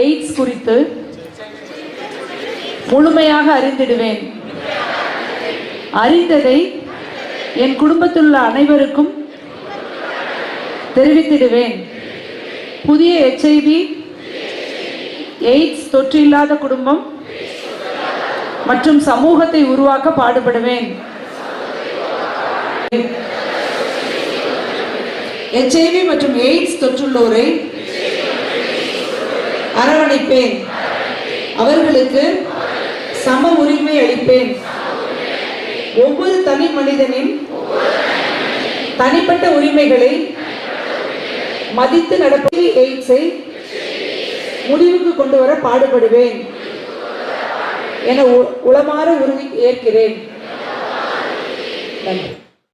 AIDS குறித்து முழுமையாக அறிந்திடுவேன். அறிந்ததை என் குடும்பத்தில் உள்ள அனைவருக்கும் தெரிவித்திடுவேன். புதிய HIV எய்ட்ஸ் தொற்று இல்லாத குடும்பம் மற்றும் சமூகத்தை உருவாக்க பாடுபடுவேன். HIV மற்றும் எய்ட்ஸ் தொற்றுள்ளோரை அரவணைப்பேன். அவர்களுக்கு சம உரிமை அளிப்பேன். ஒவ்வொரு தனி மனிதனின் தனிப்பட்ட உரிமைகளை மதித்து நடப்பது எய்ட்ஸை முடிவுக்கு கொண்டு வர பாடுபடுவேன் என உளமாற உறுதி ஏற்கிறேன். நன்றி.